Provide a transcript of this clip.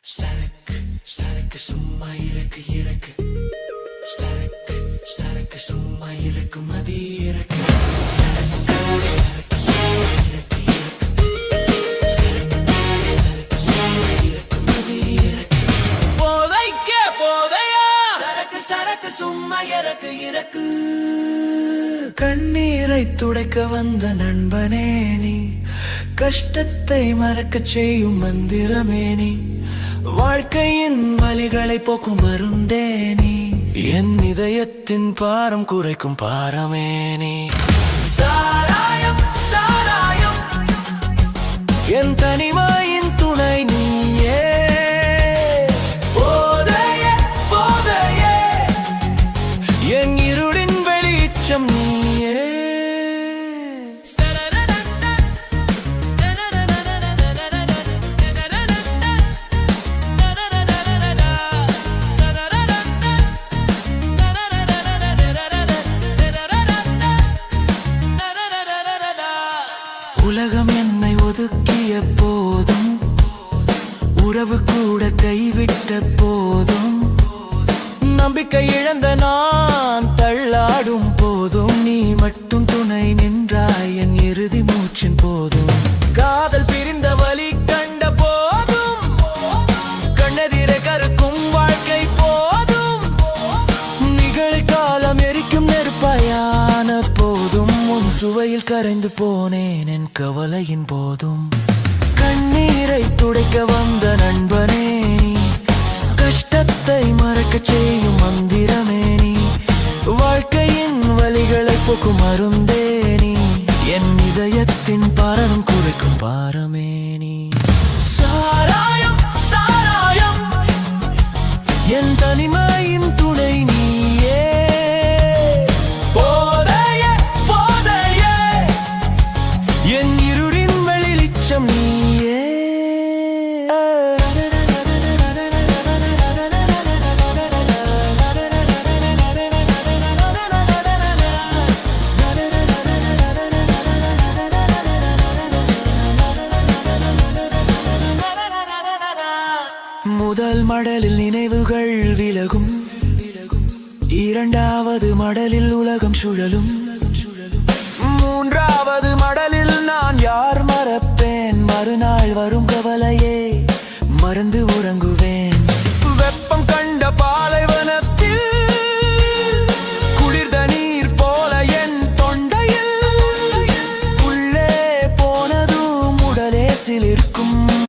சரக்கு சரக்கு சும்மா இருக்கு இருக்கு சரக்கு சரக்கு சும்மா இருக்கு மதி இருக்கு சரக்கு சரக்கு சும்மா இருக்கு இருக்கு சரக்கு சரக்கு சும்மா இருக்கு மதி இருக்கு போதைக்கே போதையா சரக்கு சரக்கு சும்மா இருக்கு இருக்கு கண்ணீரை துடைக்க வந்த நண்பனே நீ கஷ்டத்தை மறக்கச் செய்யும் மந்திரமே நீ வாழ்க்கையின் வலிகளை போக்கும் மருந்தே நீ என் இதயத்தின் பாரம் குறைக்கும் பாரமே நீ சாராயம் சாராயம் என் தனிமையின் துணை நீயே போதையே போதையே என் இருளின் வெளிச்சம் நீயே உலகம் என்னை ஒதுக்கிய போதும் உறவு கூட கைவிட்ட போதும் நம்பிக்கை இழந்த நான் தள்ளாடும் போதும் நீ மட்டும் துணை நின்றாய் என் இறுதி மூச்சின் போதும் காதல் பிரிந்த வலி கண்ட போதும் கண்ணெதிர கருக்கும் வாழ்க்கை போதும் நிகழ்காலம் எரிக்கும் நெருப்பாயான போதும் உன் சுவையில் கரைந்து போனேன் என் கவலையின் போதும் கண்ணீரை துடைக்க வந்த நண்பனே நீ கஷ்டத்தை மறக்கச் செய்யும் மந்திரமே நீ வாழ்க்கையின் வலிகளை போக்கும் மருந்தே நீ என் இதயத்தின் பாரம் குறைக்கும் பாரமே நீ சாராயம் சாராயம் என் தனிமையின் துணை நீயே போதையே போதையே என் இருளின் வெளிச்சம் நீயே முதல் மடலில் நினைவுகள் விலகும் இரண்டாவது மடலில் உலகம் சுழலும் மூன்றாவது மடலில் நான் யார் மறப்பேன் மறுநாள் வரும் கவலையே மறந்து உறங்குவேன்